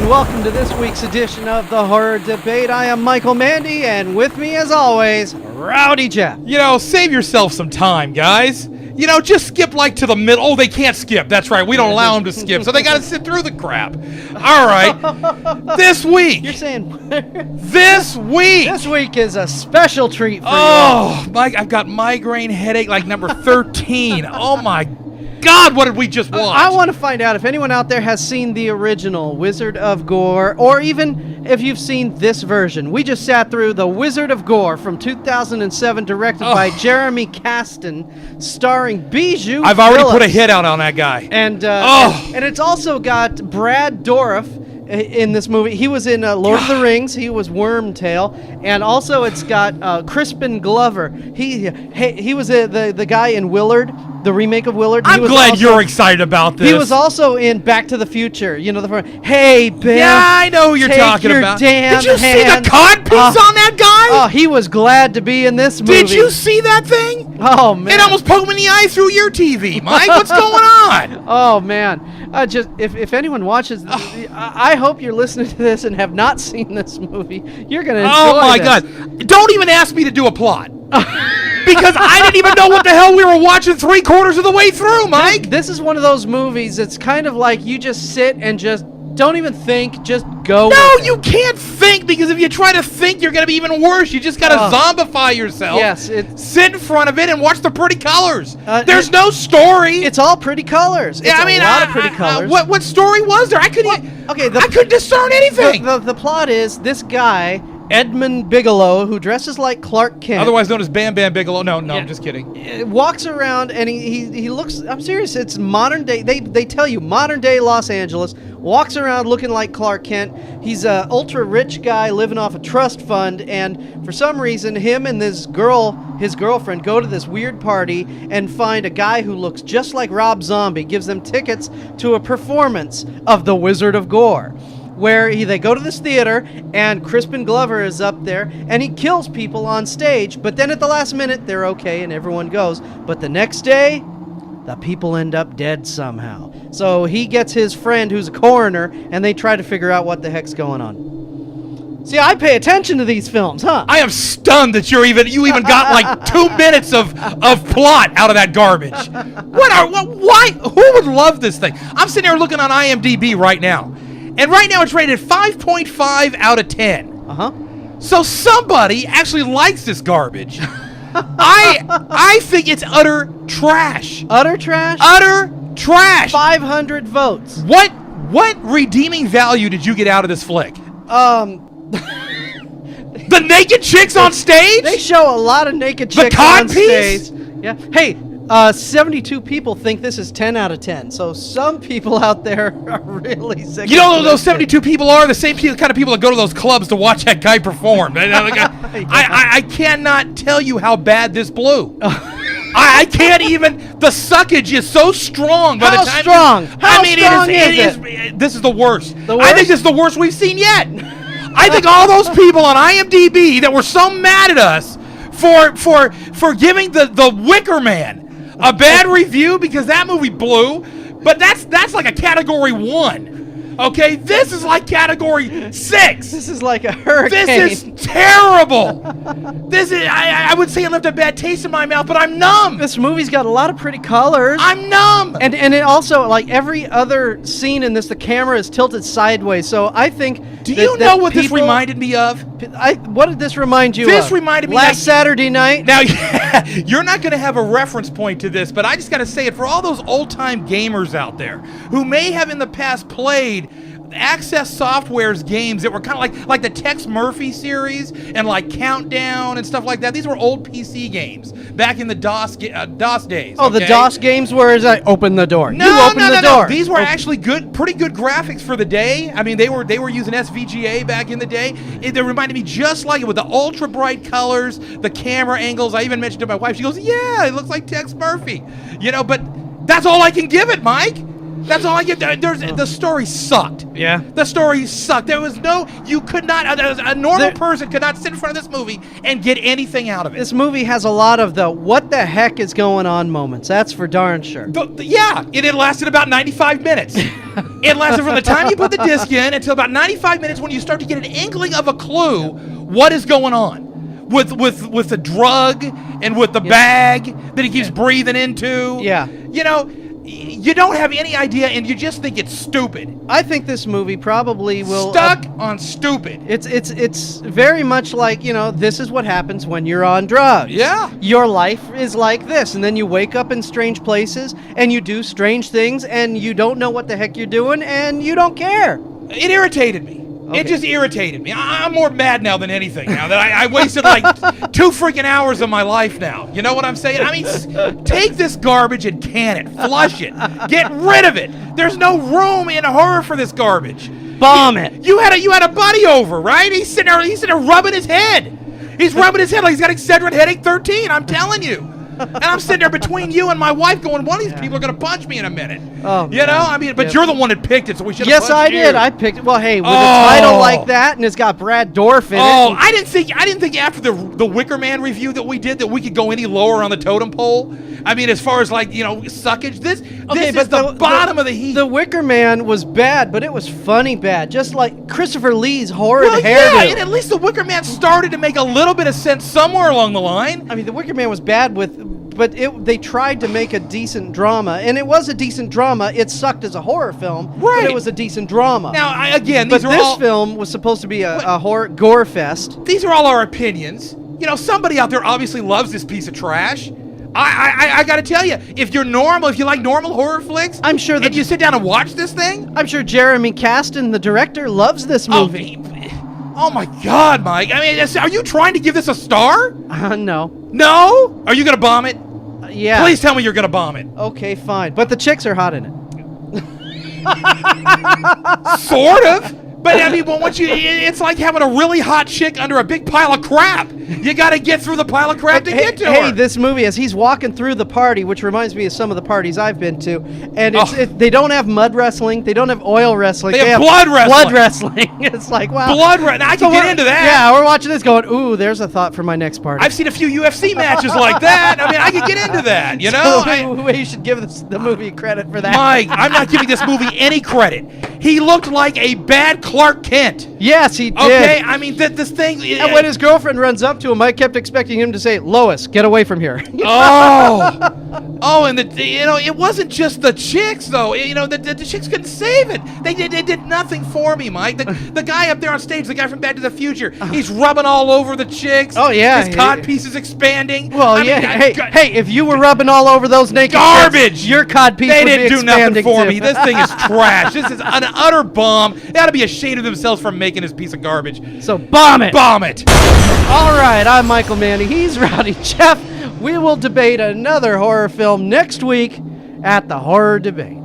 and welcome to this week's edition of the Horror Debate. I am Michael Mandy, and with me, as always, Rowdy Jeff. Save yourself some time, guys. Just skip like to the middle. Oh, they can't skip. That's right. We don't allow them to skip, so they got to sit through the crap. All right. This week. You're saying this week. This week is a special treat for you. Oh, Mike, I've got migraine headache like number 13. Oh my God, what did we just watch? I want to find out if anyone out there has seen the original Wizard of Gore, or even if you've seen this version. We just sat through The Wizard of Gore from 2007, directed by Jeremy Kasdan, starring Bijou I've already Phillips. put a hit out on that guy. And it's also got Brad Dourif in this movie. He was in Lord of the Rings. He was Wormtail. And also it's got Crispin Glover. He was the guy in Willard, the remake of Willard. I'm glad you're excited about this. He was also in Back to the Future. Hey, Bill. Yeah, I know who you're talking about. Did you see the codpiece on that guy? Oh, he was glad to be in this movie. Did you see that thing? Oh, man. It almost poked me in the eye through your TV. Mike, what's going on? Oh, man. If anyone watches, I hope you're listening to this and have not seen this movie. You're going to enjoy Oh, my this. God. Don't even ask me to do a plot. Because I didn't even know what the hell we were watching 3/4 of the way through, Mike. This is one of those movies. It's kind of like you just sit and just don't even think, just go. No, with it. you can't think, because if you try to think, you're going to be even worse. You just got to zombify yourself. Yes, sit in front of it and watch the pretty colors. There's no story. It's all pretty colors. It's a lot of pretty colors. What story was there? I couldn't discern anything. The plot is this guy, Edmund Bigelow, who dresses like Clark Kent, otherwise known as Bam Bam Bigelow. No, I'm just kidding. Walks around and he looks. I'm serious. It's modern day. They tell you modern day Los Angeles. Walks around looking like Clark Kent. He's a ultra rich guy living off a trust fund, and for some reason, him and this girl, his girlfriend, go to this weird party and find a guy who looks just like Rob Zombie. Gives them tickets to a performance of The Wizard of Gore, where they go to this theater, and Crispin Glover is up there, and he kills people on stage, but then at the last minute, they're okay, and everyone goes. But the next day, the people end up dead somehow. So he gets his friend, who's a coroner, and they try to figure out what the heck's going on. See, I pay attention to these films, huh? I am stunned that you even got like 2 minutes of plot out of that garbage. Why? Who would love this thing? I'm sitting here looking on IMDb right now. And right now it's rated 5.5 out of 10. Uh-huh. So somebody actually likes this garbage. I think it's utter trash. Utter trash? Utter trash. 500 votes. What redeeming value did you get out of this flick? The naked chicks on stage? They show a lot of naked chicks on stage. Yeah. Hey, 72 people think this is 10 out of 10. So some people out there are really sick. You know who those 72 people are? The same kind of people that go to those clubs to watch that guy perform. I cannot tell you how bad this blew. I can't even. The suckage is so strong. By the time strong? How strong is it? This is the worst. The worst? I think this is the worst we've seen yet. I think all those people on IMDb that were so mad at us for giving the Wicker Man a bad review because that movie blew, but that's like a category 1. Okay, this is like category 6. This is like a hurricane. This is terrible. This is I would say it left a bad taste in my mouth, but I'm numb. This movie's got a lot of pretty colors. I'm numb. And it also, like every other scene in this, the camera is tilted sideways. So I think. Do you know what this reminded me of? What did this remind you of? This reminded me last Saturday night. Now, you're not going to have a reference point to this, but I just got to say it for all those old-time gamers out there who may have in the past played Access Software's games that were kind of like the Tex Murphy series and like Countdown and stuff like that. These were old PC games back in the DOS days. Oh, okay? The DOS games where is that? Open the door. No. These were actually pretty good graphics for the day. I mean, they were using SVGA back in the day. They reminded me just like it with the ultra bright colors, the camera angles. I even mentioned to my wife. She goes, "Yeah, it looks like Tex Murphy." But that's all I can give it, Mike. That's all I get. The story sucked. Yeah. The story sucked. There was no, you could not, a normal person could not sit in front of this movie and get anything out of it. This movie has a lot of the what the heck is going on moments. That's for darn sure. Yeah, it lasted about 95 minutes. It lasted from the time you put the disc in until about 95 minutes when you start to get an inkling of a clue what is going on with the drug and with the bag that he keeps breathing into. Yeah. You know, you don't have any idea, and you just think it's stupid. I think this movie probably will Stuck on stupid. It's very much like, this is what happens when you're on drugs. Yeah. Your life is like this, and then you wake up in strange places and you do strange things and you don't know what the heck you're doing and you don't care. It irritated me. Okay. It just irritated me. I'm more mad now than anything now that I wasted like 2 freaking hours of my life now. You know what I'm saying? I mean, take this garbage and can it. Flush it. Get rid of it. There's no room in horror for this garbage. Bomb it. You had a buddy over, right? He's sitting there rubbing his head. He's rubbing his head like he's got Excedrin headache 13. I'm telling you. And I'm sitting there between you and my wife going, one of these people are going to punch me in a minute. Oh, you know? I mean, but you're the one that picked it, so we should have Yes, I punched you. did. I picked it. Well, hey, with a title like that, and it's got Brad Dourif in it. Oh, I didn't think after the Wicker Man review that we did that we could go any lower on the totem pole. I mean, as far as suckage, this is the bottom of the heap. The Wicker Man was bad, but it was funny bad, just like Christopher Lee's horrid hairdo. Yeah, and at least the Wicker Man started to make a little bit of sense somewhere along the line. I mean, the Wicker Man was bad but they tried to make a decent drama, and it was a decent drama. It sucked as a horror film, right? But it was a decent drama. Now, this film was supposed to be a horror gore fest. These are all our opinions. Somebody out there obviously loves this piece of trash. I got to tell you, if you like normal horror flicks, I'm sure that you sit down and watch this thing, I'm sure Jeremy Kasten, the director, loves this movie. Oh my God, Mike! I mean, are you trying to give this a star? No. No? Are you gonna bomb it? Yeah. Please tell me you're gonna bomb it. Okay, fine. But the chicks are hot in it. Sort of. But I mean, it's like having a really hot chick under a big pile of crap. You got to get through the pile of crap to get to her. Hey, this movie, as he's walking through the party, which reminds me of some of the parties I've been to, and they don't have mud wrestling, they don't have oil wrestling, they have blood wrestling. Blood wrestling. It's like, wow. Blood wrestling. I can get into that. Yeah, we're watching this going, ooh, there's a thought for my next party. I've seen a few UFC matches like that. I mean, I could get into that, you know? You should give the movie credit for that. Mike, I'm not giving this movie any credit. He looked like a bad Clark Kent. Yes, he did. Okay, I mean, this thing... And when his girlfriend runs up to him, I kept expecting him to say, Lois, get away from here. Oh, and it wasn't just the chicks, though. The chicks couldn't save it. They did nothing for me, Mike. The guy up there on stage, the guy from Back to the Future, he's rubbing all over the chicks. Oh, yeah. His cod piece is expanding. Well, hey, if you were rubbing all over those naked garbage, chicks, your cod piece they would didn't be do nothing expanding for too. me. This thing is trash. This is an utter bomb. They ought to be ashamed of themselves for making this piece of garbage. So bomb it. Bomb it. All right, I'm Michael Manning. He's Rowdy Jeff. We will debate another horror film next week at the Horror Debate.